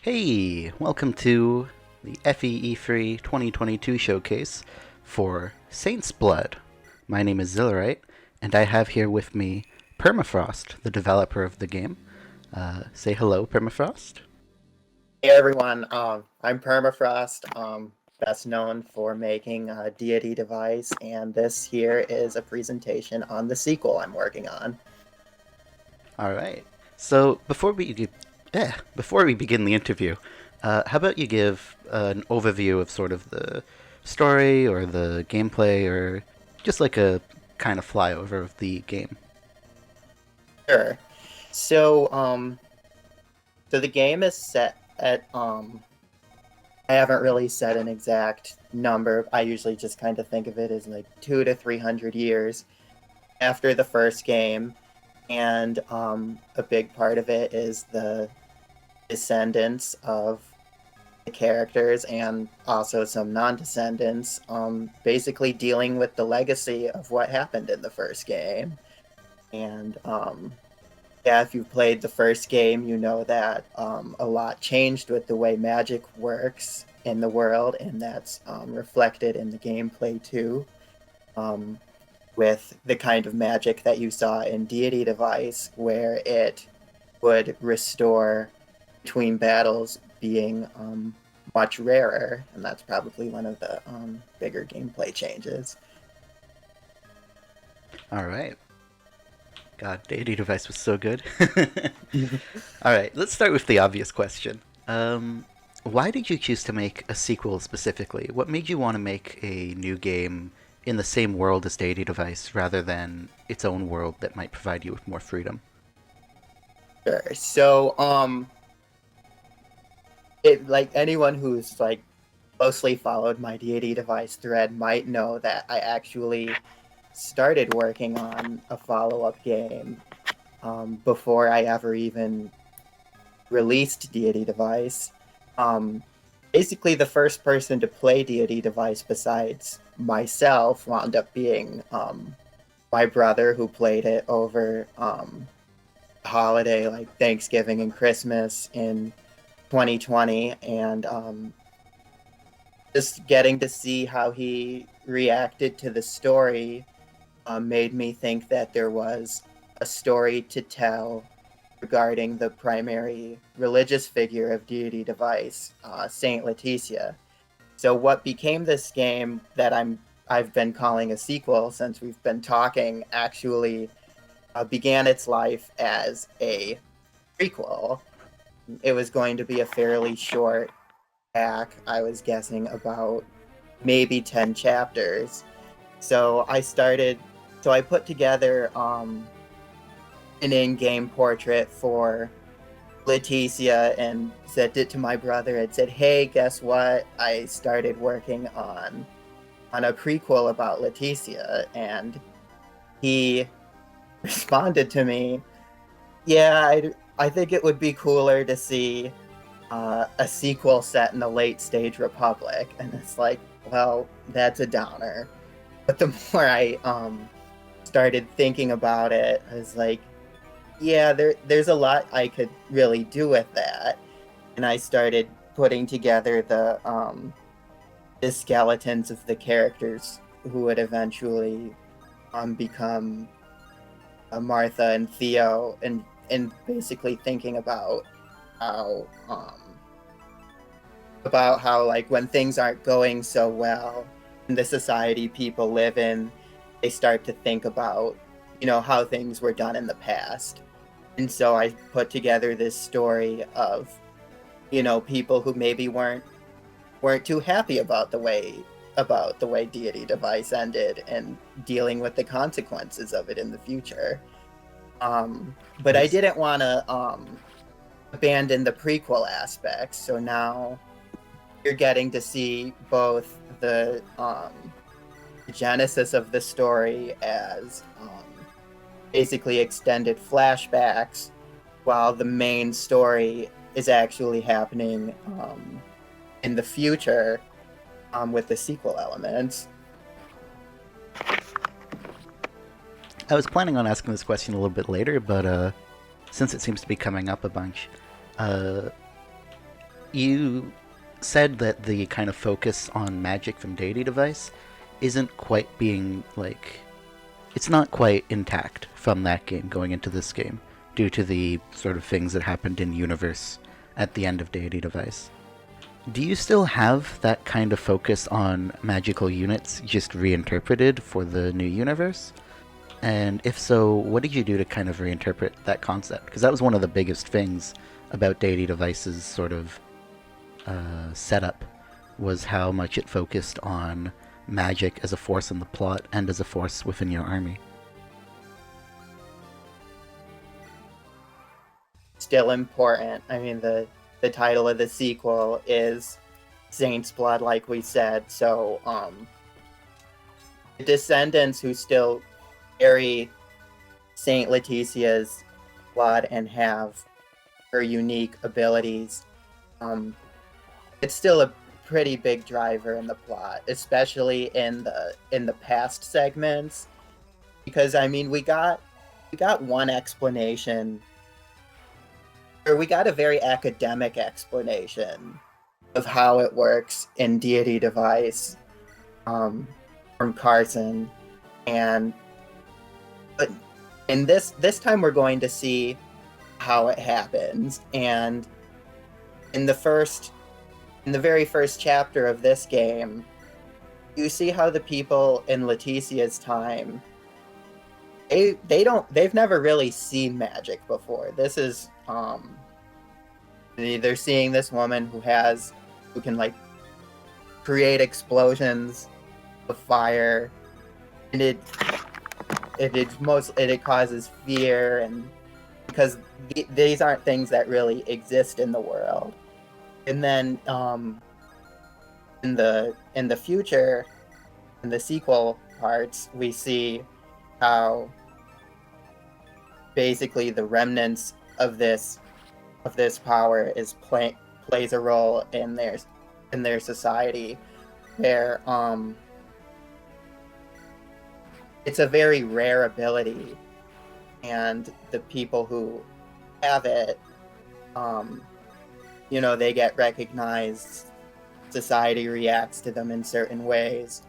Hey, welcome to the FEE3 2022 showcase for Saint's Blood. My name is Xilirite, and I have here with me Permafrost, the developer of the game. Say hello, Permafrost. Hey everyone, I'm Permafrost, best known for making Deity Device, and this here is a presentation on the sequel I'm working on. Alright, so before we begin the interview, how about you give an overview of sort of the story or the gameplay or just like a kind of flyover of the game? Sure. So, so the game is set at, I haven't really set an exact number. I usually just kind of think of it as like 200 to 300 years after the first game, and a big part of it is the descendants of the characters and also some non-descendants, basically dealing with the legacy of what happened in the first game. And yeah, if you've played the first game, you know that a lot changed with the way magic works in the world, and that's reflected in the gameplay too. With the kind of magic that you saw in Deity Device, where it would restore between battles being much rarer, and that's probably one of the bigger gameplay changes. Alright. God, Deity Device was so good. Alright, let's start with the obvious question. Why did you choose to make a sequel specifically? What made you want to make a new game in the same world as Deity Device rather than its own world that might provide you with more freedom? Sure. So, it like anyone who's like closely followed my Deity Device thread might know that I actually started working on a follow-up game before I ever even released Deity Device. Um, Basically, the first person to play Deity Device besides myself wound up being my brother, who played it over holiday like Thanksgiving and Christmas in 2020, and just getting to see how he reacted to the story made me think that there was a story to tell regarding the primary religious figure of Deity Device, Saint Leticia. So what became this game that I've been calling a sequel since we've been talking actually began its life as a prequel. It was going to be a fairly short pack. I was guessing about maybe 10 chapters. So I put together an in-game portrait for Leticia and sent it to my brother and said, "Hey, guess what? I started working on a prequel about Leticia," and he responded to me, "Yeah, I think it would be cooler to see a sequel set in the late stage Republic." And it's like, well, that's a downer. But the more I started thinking about it, I was like, yeah, there's a lot I could really do with that. And I started putting together the skeletons of the characters who would eventually become Martha and Theo, and basically thinking how um, about how, like, when things aren't going so well in the society people live in, they start to think about, how things were done in the past. And so I put together this story of, people who maybe weren't too happy about the way Deity Device ended, and dealing with the consequences of it in the future. But I Nice. didn't want to abandon the prequel aspects, so now you're getting to see both the genesis of the story as basically extended flashbacks, while the main story is actually happening in the future with the sequel elements. I was planning on asking this question a little bit later, but since it seems to be coming up a bunch, uh, you said that the kind of focus on magic from Deity Device isn't quite being, like, it's not quite intact from that game going into this game due to the sort of things that happened in universe at the end of Deity Device. Do you still have that kind of focus on magical units just reinterpreted for the new universe? And if so, what did you do to kind of reinterpret that concept? Because that was one of the biggest things about Deity Device's sort of setup, was how much it focused on magic as a force in the plot and as a force within your army. Still important. I mean, the title of the sequel is Saint's Blood, like we said. So, the descendants who still carry Saint Leticia's blood and have her unique abilities, it's still a pretty big driver in the plot, especially in the past segments. Because I mean, we got one explanation, or we got a very academic explanation of how it works in Deity Device, from Carson, but in this time we're going to see how it happens. And in the very first chapter of this game, you see how the people in Leticia's time, they've never really seen magic before. This is they're seeing this woman who can like create explosions of fire, and it causes fear, and because these aren't things that really exist in the world. And then in the future, in the sequel parts, we see how basically the remnants of this power plays a role in their society, where it's a very rare ability, and the people who have it, they get recognized, society reacts to them in certain ways.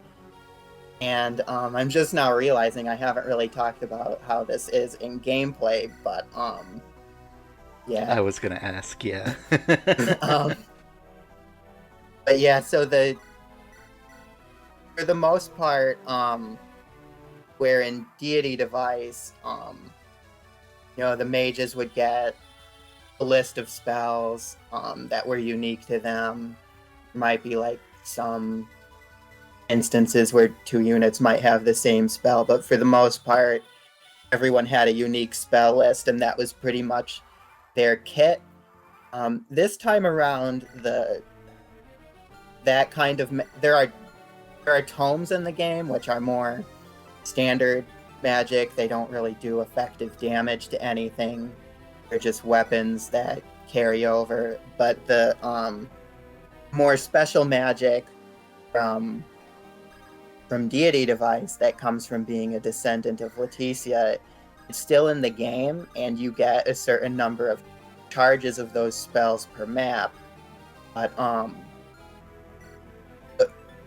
And I'm just now realizing I haven't really talked about how this is in gameplay, but yeah. I was gonna ask, yeah. But yeah, so for the most part, where in Deity Device, the mages would get a list of spells that were unique to them. Might be like some instances where 2 units might have the same spell, but for the most part, everyone had a unique spell list, and that was pretty much their kit. This time around, there are tomes in the game which are more standard magic. They don't really do effective damage to anything. They're just weapons that carry over. But the more special magic from Deity Device that comes from being a descendant of Leticia, it's still in the game, and you get a certain number of charges of those spells per map. But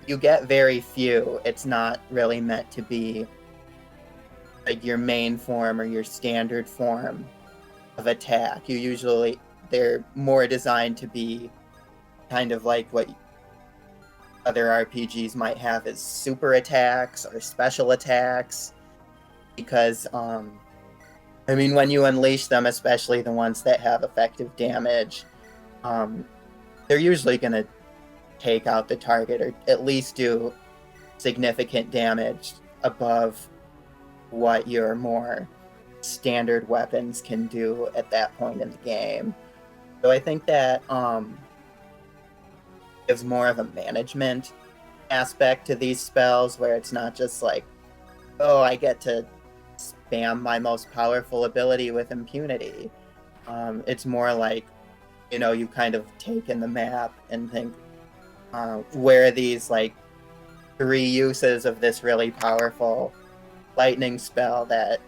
you get very few. It's not really meant to be like your main form or your standard form of attack. They're more designed to be kind of like what other RPGs might have as super attacks or special attacks, because when you unleash them, especially the ones that have effective damage, they're usually going to take out the target, or at least do significant damage above what your more standard weapons can do at that point in the game. So I think that gives more of a management aspect to these spells, where it's not just like, oh, I get to spam my most powerful ability with impunity. It's more like, you kind of take in the map and think, where are these like 3 uses of this really powerful lightning spell that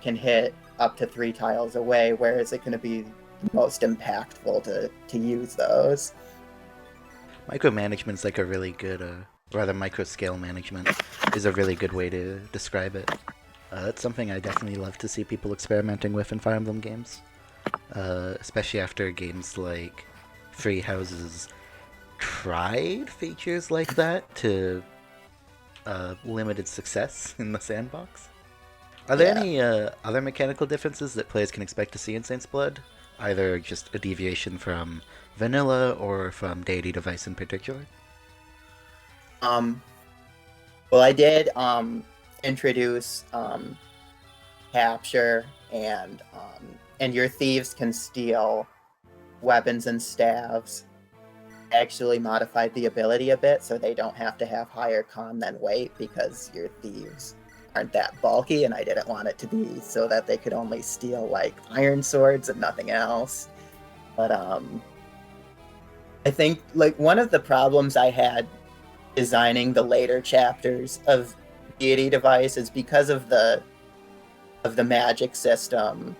can hit up to 3 tiles away? Where is it going to be most impactful to use those. Micromanagement's like a really good, rather micro-scale management is a really good way to describe it. That's something I definitely love to see people experimenting with in Fire Emblem games. Especially after games like Free Houses tried features like that to limited success in the sandbox. Are there Yeah. any other mechanical differences that players can expect to see in Saints Blood? Either just a deviation from vanilla or from Deity Device in particular? Um, well, I did introduce capture and your thieves can steal weapons and staves. Actually modified the ability a bit so they don't have to have higher con than weight because your thieves aren't that bulky, and I didn't want it to be so that they could only steal like iron swords and nothing else. But I think like one of the problems I had designing the later chapters of Deity Device is because of the magic system.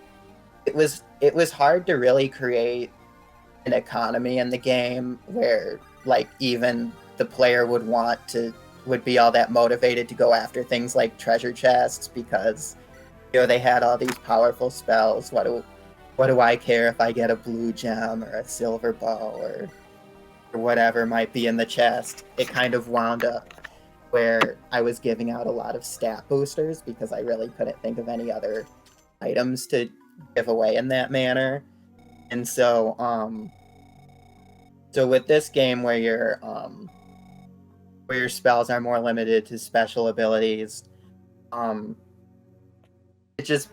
It was hard to really create an economy in the game where like even the player would be all that motivated to go after things like treasure chests because they had all these powerful spells. What do I care if I get a blue gem or a silver bow or whatever might be in the chest? It kind of wound up where I was giving out a lot of stat boosters because I really couldn't think of any other items to give away in that manner. And so with this game where your spells are more limited to special abilities, um, it just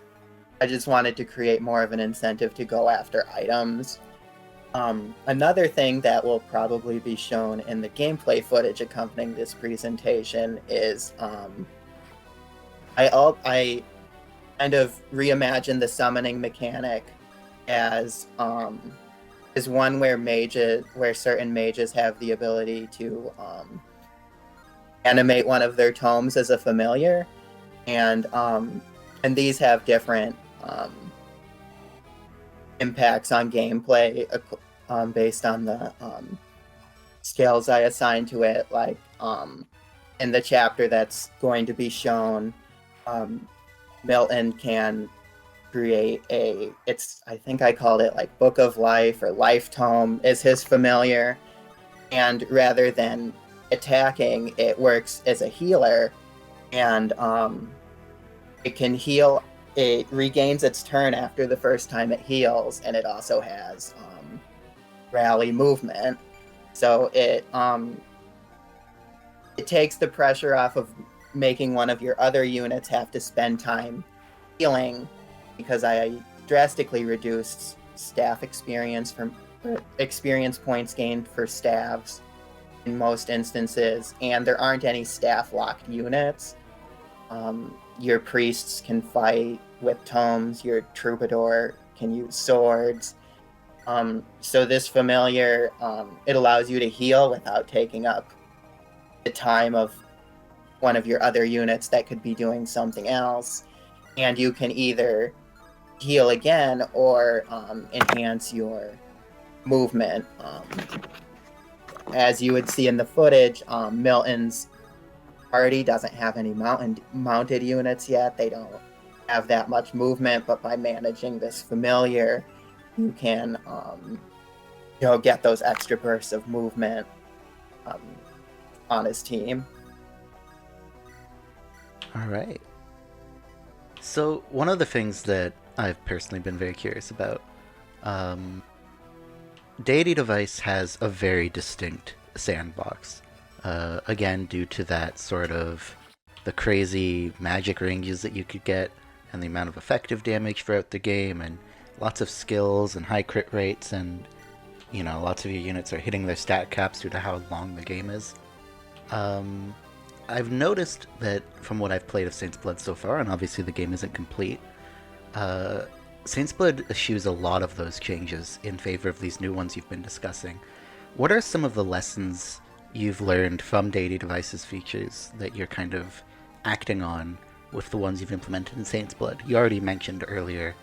I just wanted to create more of an incentive to go after items. Another thing that will probably be shown in the gameplay footage accompanying this presentation is I kind of reimagined the summoning mechanic as one where certain mages have the ability to animate one of their tomes as a familiar, and these have different impacts on gameplay based on the skills I assigned to it. Like in the chapter that's going to be shown, Milton can create I think I called it like Book of Life or Life Tome is his familiar, and rather than attacking, it works as a healer, and it can heal. It regains its turn after the first time it heals, and it also has rally movement. So it takes the pressure off of making one of your other units have to spend time healing, because I drastically reduced staff experience experience points gained for staffs in most instances, and there aren't any staff locked units. Your priests can fight with tomes, your troubadour can use swords. So this familiar, it allows you to heal without taking up the time of one of your other units that could be doing something else. And you can either heal again or enhance your movement. As you would see in the footage, Milton's party doesn't have any mounted units yet. They don't have that much movement, but by managing this familiar, you can get those extra bursts of movement on his team. All right. So one of the things that I've personally been very curious about, Deity Device has a very distinct sandbox. Again, due to that sort of the crazy magic ranges that you could get, and the amount of effective damage throughout the game, and lots of skills and high crit rates, and lots of your units are hitting their stat caps due to how long the game is. I've noticed that from what I've played of Saints Blood so far, and obviously the game isn't complete, Saints Blood eschews a lot of those changes in favor of these new ones you've been discussing. What are some of the lessons you've learned from Deity Device's features that you're kind of acting on with the ones you've implemented in Saints Blood? You already mentioned earlier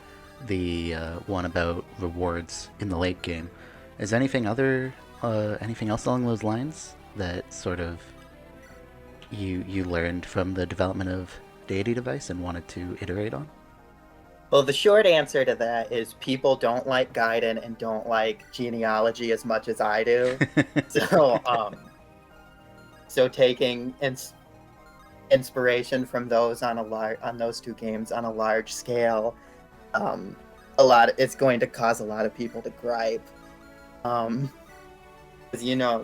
the one about rewards in the late game. Is anything else along those lines that sort of you learned from the development of Deity Device and wanted to iterate on? Well, the short answer to that is people don't like Gaiden and don't like genealogy as much as I do. So, so taking inspiration from those on those two games on a large scale, it's going to cause a lot of people to gripe. Because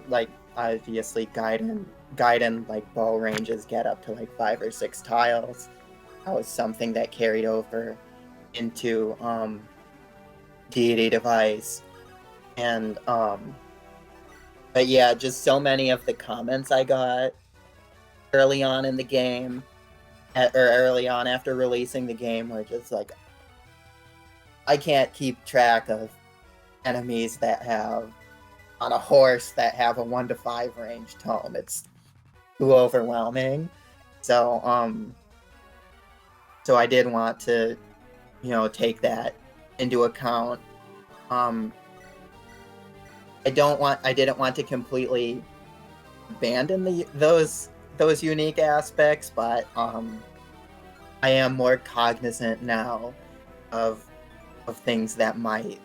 like obviously Gaiden like bow ranges get up to like 5 or 6 tiles. That was something that carried over into Deity Device, and but yeah, just so many of the comments I got early on in the game, or early on after releasing the game, were just like, I can't keep track of enemies that have on a horse that have a 1 to 5 range tome. It's too overwhelming. So so I did want to take that into account. I didn't want to completely abandon those unique aspects, but I am more cognizant now of things that might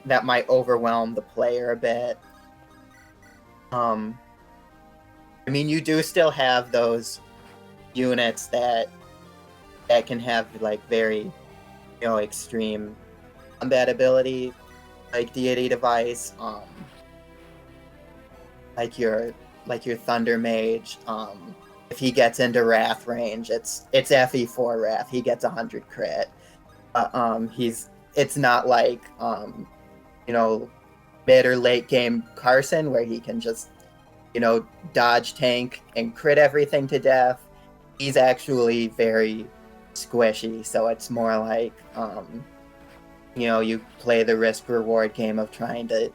that might overwhelm the player a bit. I mean, you do still have those units that can have like very extreme combat ability, like Deity Device, like your Thunder Mage. If he gets into Wrath range, it's FE4 Wrath. He gets 100 crit. It's not like mid or late game Carson where he can just dodge tank and crit everything to death. He's actually very squishy, so it's more like you play the risk reward game of trying to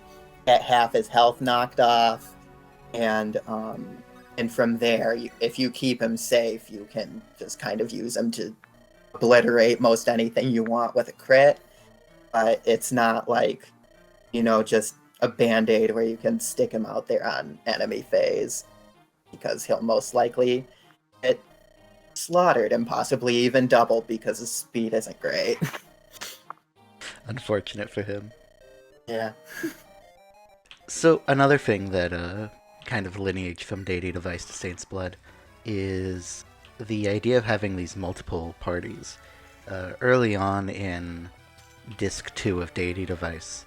get half his health knocked off, and from there, if you keep him safe, you can just kind of use him to obliterate most anything you want with a crit. But it's not like just a band-aid where you can stick him out there on enemy phase, because he'll most likely get slaughtered and possibly even doubled because his speed isn't great. Unfortunate for him. Yeah. So another thing that kind of lineage from Deity Device to Saint's Blood is the idea of having these multiple parties. Early on in Disc 2 of Deity Device,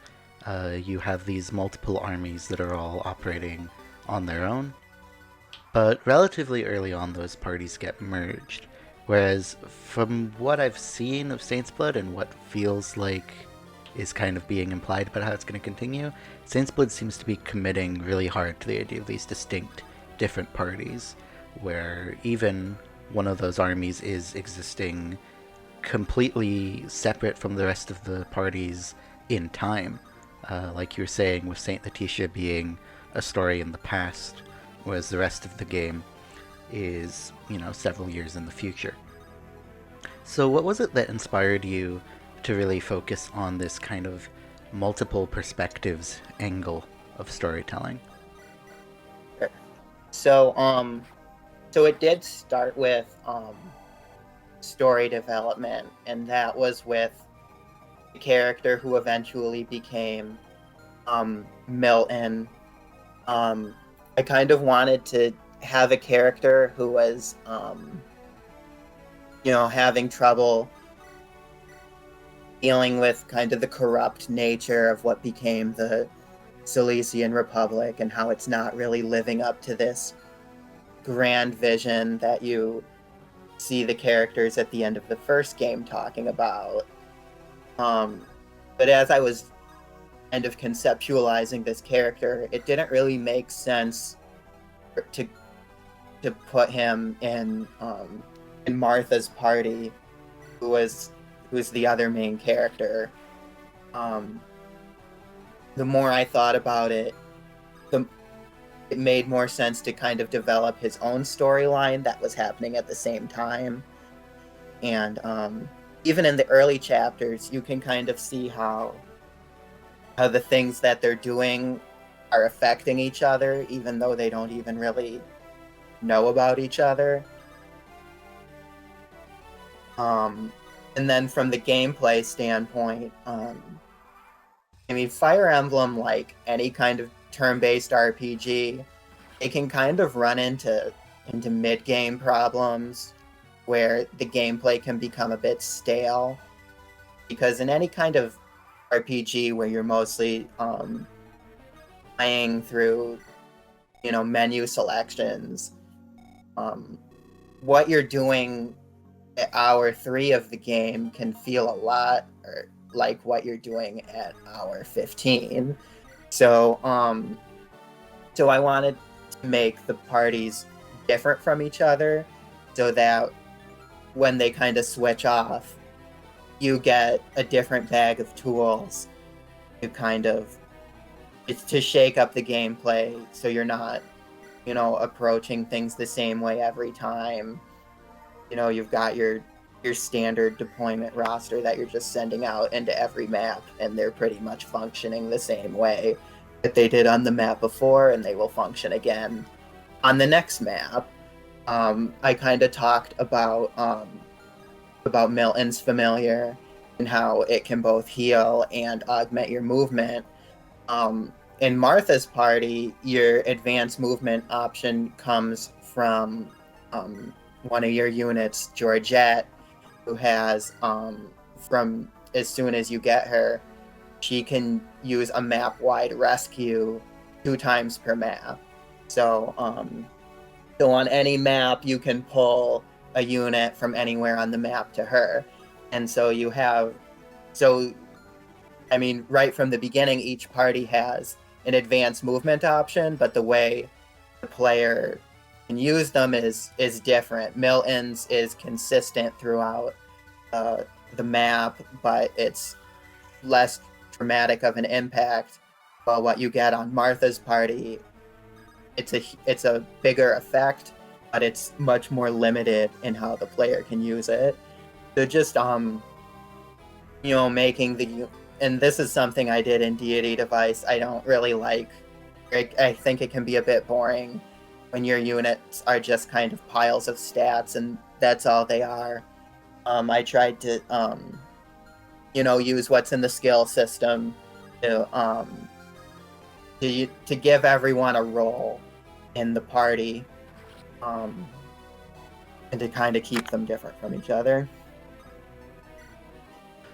you have these multiple armies that are all operating on their own. But relatively early on, those parties get merged. Whereas, from what I've seen of Saint's Blood and what feels like is kind of being implied about how it's going to continue, Saint's Blood seems to be committing really hard to the idea of these distinct, different parties, where even one of those armies is existing completely separate from the rest of the parties in time. Like you were saying, with Saint Letitia being a story in the past, whereas the rest of the game is, several years in the future. So what was it that inspired you to really focus on this kind of multiple perspectives angle of storytelling? So it did start with story development, and that was with the character who eventually became Milton. I kind of wanted to have a character who was, having trouble dealing with kind of the corrupt nature of what became the Silesian Republic and how it's not really living up to this grand vision that you see the characters at the end of the first game talking about. But as I was kind of conceptualizing this character, it didn't really make sense to put him in Martha's party, who's the other main character. The more I thought about it, it made more sense to kind of develop his own storyline that was happening at the same time. And even in the early chapters, you can kind of see how the things that they're doing are affecting each other, even though they don't even really know about each other. And then from the gameplay standpoint, I mean, Fire Emblem, like any kind of turn-based RPG, it can kind of run into mid-game problems where the gameplay can become a bit stale. Because in any kind of RPG where you're mostly playing through, menu selections, what you're doing at hour 3 of the game can feel a lot like what you're doing at hour 15. So so I wanted to make the parties different from each other so that when they kind of switch off, you get a different bag of tools to kind of, it's to shake up the gameplay so you're not, approaching things the same way every time. You've got your standard deployment roster that you're just sending out into every map, and they're pretty much functioning the same way that they did on the map before, and they will function again on the next map. I kind of talked about Milton's familiar and how it can both heal and augment your movement. In Martha's party, your advanced movement option comes from one of your units, Georgette, who has, from as soon as you get her, she can use a map-wide rescue 2 times per map. So on any map, you can pull a unit from anywhere on the map to her. And so I mean, right from the beginning, each party has an advanced movement option, but the way the player can use them is different. Milton's is consistent throughout the map, but it's less dramatic of an impact. While what you get on Martha's party, it's a bigger effect, but it's much more limited in how the player can use it. So just making the, and this is something I did in Deity Device, I don't really like. I think it can be a bit boring when your units are just kind of piles of stats and that's all they are. I tried to, use what's in the skill system to give everyone a role in the party, and to kind of keep them different from each other.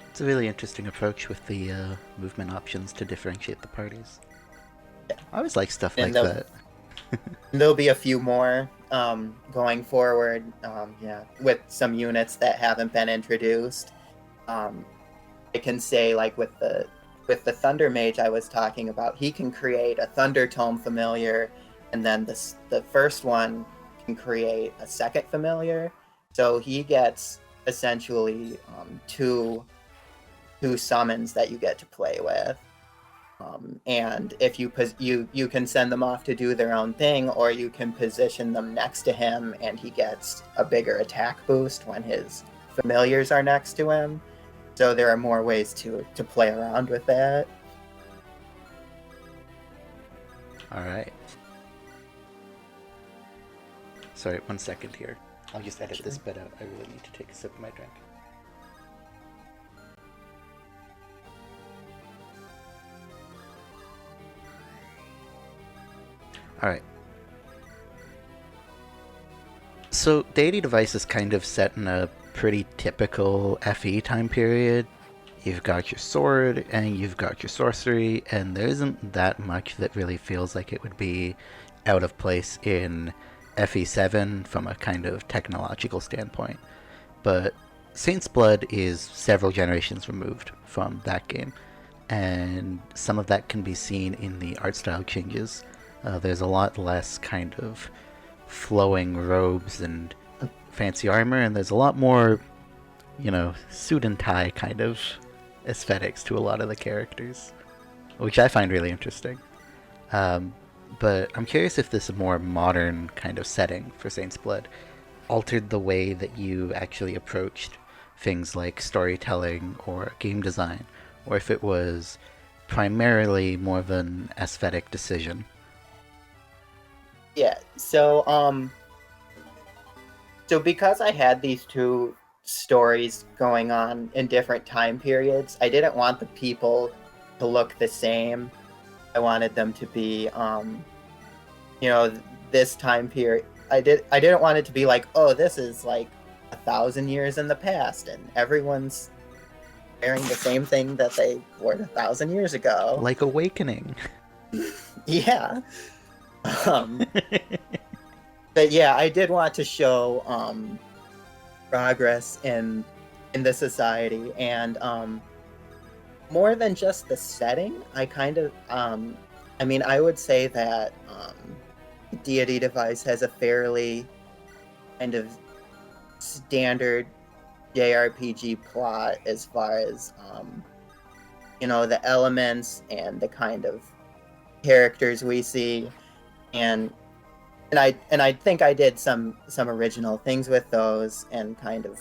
It's a really interesting approach with the movement options to differentiate the parties. Yeah. I always like stuff And like that. There'll be a few more going forward, with some units that haven't been introduced. I can say, like with the Thunder Mage I was talking about, he can create a Thunder Tome familiar, and then the first one can create a second familiar. So he gets essentially two summons that you get to play with. And if you can send them off to do their own thing, or you can position them next to him, and he gets a bigger attack boost when his familiars are next to him. So there are more ways to play around with that. All right. Sorry, 1 second here. I'll just edit this bit out. I really need to take a sip of my drink. Alright. So, Deity Device is kind of set in a pretty typical FE time period. You've got your sword, and you've got your sorcery, and there isn't that much that really feels like it would be out of place in FE7 from a kind of technological standpoint. But Saint's Blood is several generations removed from that game, and some of that can be seen in the art style changes. There's a lot less kind of flowing robes and fancy armor, and there's a lot more, suit and tie kind of aesthetics to a lot of the characters, which I find really interesting. But I'm curious if this more modern kind of setting for Saint's Blood altered the way that you actually approached things like storytelling or game design, or if it was primarily more of an aesthetic decision. Yeah. So because I had these two stories going on in different time periods, I didn't want the people to look the same. I wanted them to be, you know, this time period. I didn't want it to be like, oh, this is like 1,000 years in the past, and everyone's wearing the same thing that they wore 1,000 years ago. Like Awakening. Yeah. Um, but yeah, I did want to show progress in the society, and more than just the setting. I kind of I mean, I would say that Deity Device has a fairly kind of standard JRPG plot as far as the elements and the kind of characters we see, and I think I did some original things with those, and kind of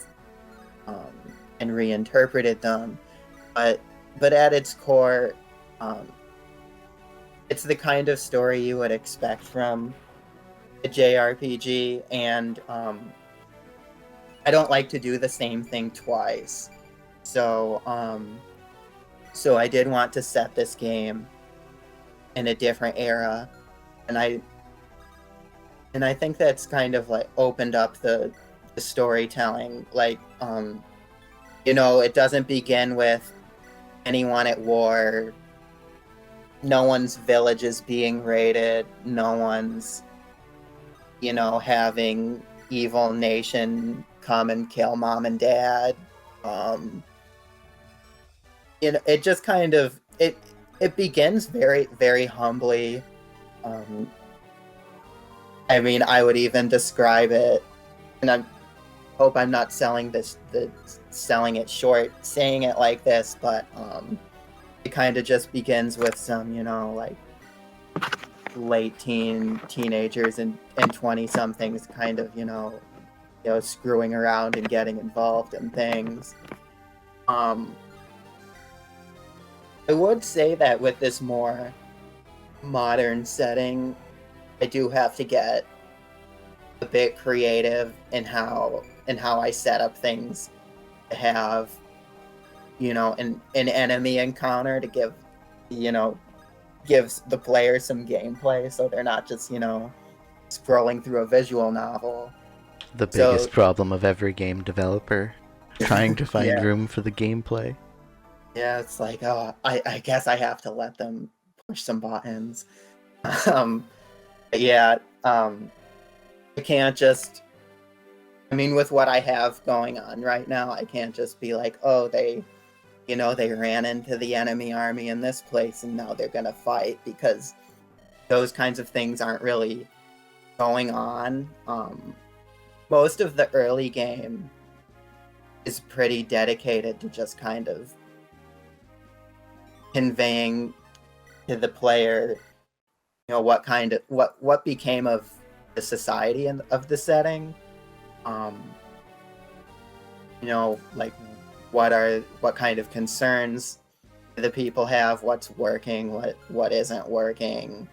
and reinterpreted them, but at its core, um, it's the kind of story you would expect from a JRPG, and I don't like to do the same thing twice. So so I did want to set this game in a different era, and I think that's kind of like opened up the storytelling. Like it doesn't begin with anyone at war. No one's village is being raided. No one's having evil nation come and kill mom and dad. It just kind of it begins very, very humbly. Um, I mean, I would even describe it, and I hope I'm not selling it short, saying it like this, but it kind of just begins with some, like late teenagers and 20 somethings kind of, screwing around and getting involved in things. I would say that with this more modern setting, I do have to get a bit creative in how I set up things to have, an enemy encounter to gives the player some gameplay, so they're not just, scrolling through a visual novel. The biggest problem of every game developer, trying to find Yeah. room for the gameplay. Yeah, it's like, oh, I guess I have to let them push some buttons. um, yeah, I can't just. I mean, with what I have going on right now, I can't just be like, oh, they ran into the enemy army in this place and now they're gonna fight, because those kinds of things aren't really going on. Most of the early game is pretty dedicated to just kind of conveying to the player, what became of the society and of the setting. Like what kind of concerns the people have, what's working, what isn't working,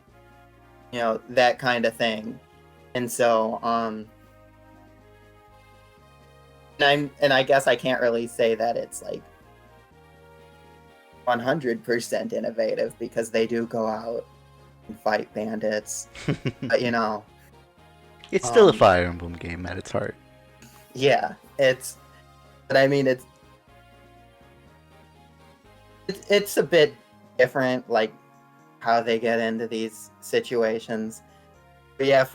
that kind of thing. And so and I guess I can't really say that it's like 100% innovative, because they do go out and fight bandits. But It's still a Fire Emblem game at its heart. yeah, but I mean, it's a bit different, like how they get into these situations. But yeah,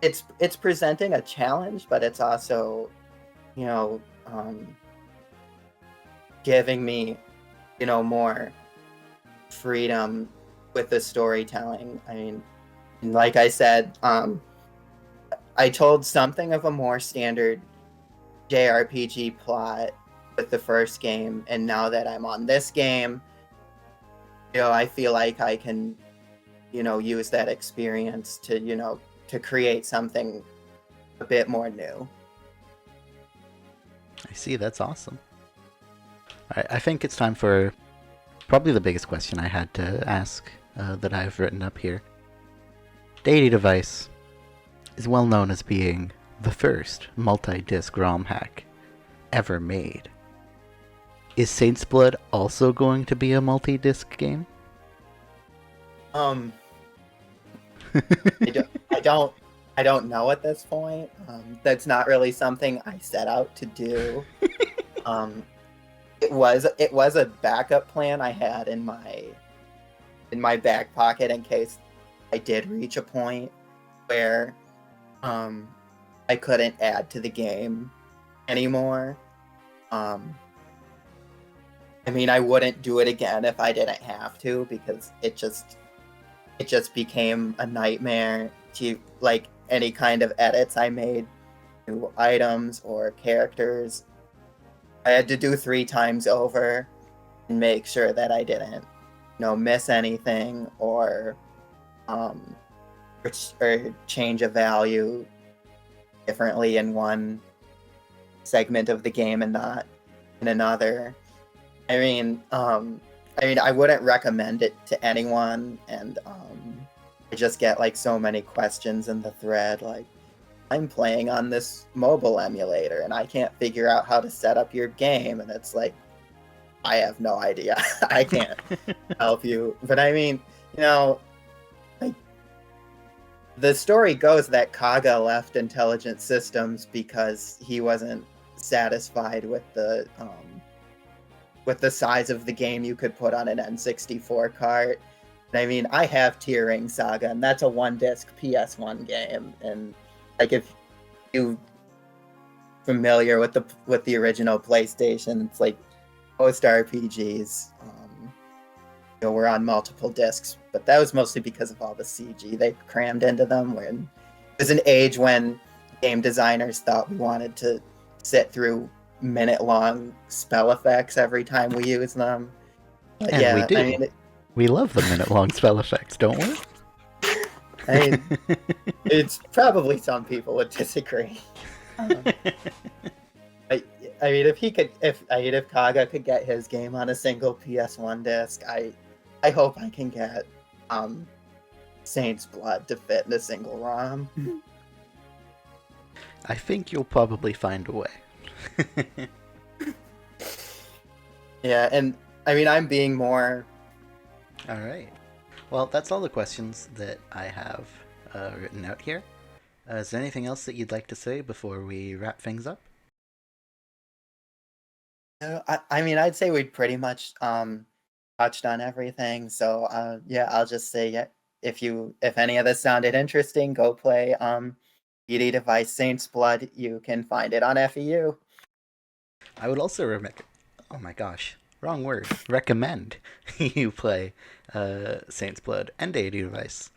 it's presenting a challenge, but it's also, giving me, more freedom with the storytelling. I mean, like I said, I told something of a more standard JRPG plot with the first game, and now that I'm on this game, I feel like I can, use that experience to, to create something a bit more new. I see. That's awesome. All right, I think it's time for probably the biggest question I had to ask that I've written up here. Deity Device is well known as being the first multi-disc ROM hack ever made. Is Saints Blood also going to be a multi-disc game? I don't know at this point. That's not really something I set out to do. It was a backup plan I had in my back pocket in case I did reach a point where I couldn't add to the game anymore. I mean, I wouldn't do it again if I didn't have to, because it just became a nightmare to, like, any kind of edits I made to items or characters. I had to do 3 times over and make sure that I didn't, miss anything or change a value differently in one segment of the game and not in another. I mean, I wouldn't recommend it to anyone, and I just get like so many questions in the thread, like, I'm playing on this mobile emulator and I can't figure out how to set up your game, and it's like, I have no idea. I can't help you. But I mean, like, the story goes that Kaga left Intelligent Systems because he wasn't satisfied with the size of the game you could put on an N64 cart. And I mean, I have Tearing Saga, and that's a 1-disc PS1 game. And like, if you familiar with the original PlayStation, it's like most RPGs, were on multiple discs. But that was mostly because of all the CG they crammed into them. When it was an age when game designers thought we wanted to sit through minute-long spell effects every time we use them. But And yeah, we do. I mean, We love the minute-long spell effects, don't we? I mean, it's probably some people would disagree. I mean, if Kaga could get his game on a single PS1 disc, I hope I can get Saints Blood to fit in a single ROM. I think you'll probably find a way. Yeah, and I mean, I'm being more... Alright. Well, that's all the questions that I have written out here. Is there anything else that you'd like to say before we wrap things up? I mean, I'd say we pretty much touched on everything. So yeah, I'll just say, yeah, if any of this sounded interesting, go play Deity Device Saints Blood. You can find it on FEU. I would also recommend you play Saints Blood and Deity Device.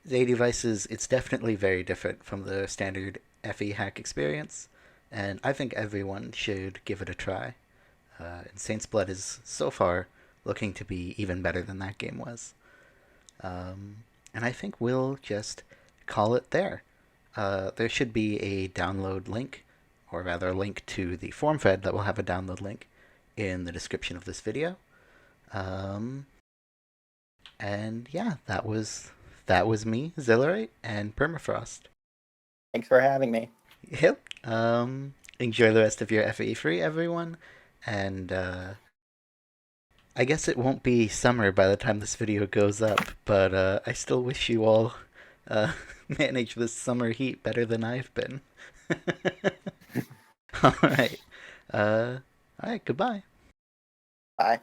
Deity Device it's definitely very different from the standard FE hack experience, and I think everyone should give it a try. And Saints Blood is so far looking to be even better than that game was. And I think we'll just call it there. There should be a download link, or rather a link to the form thread that will have a download link in the description of this video. And yeah, that was me, Xilirite, and Permafrost. Thanks for having me. Yep. Enjoy the rest of your FE3, everyone, and I guess it won't be summer by the time this video goes up, but I still wish you all manage this summer heat better than I've been. Alright. Alright, goodbye. Bye.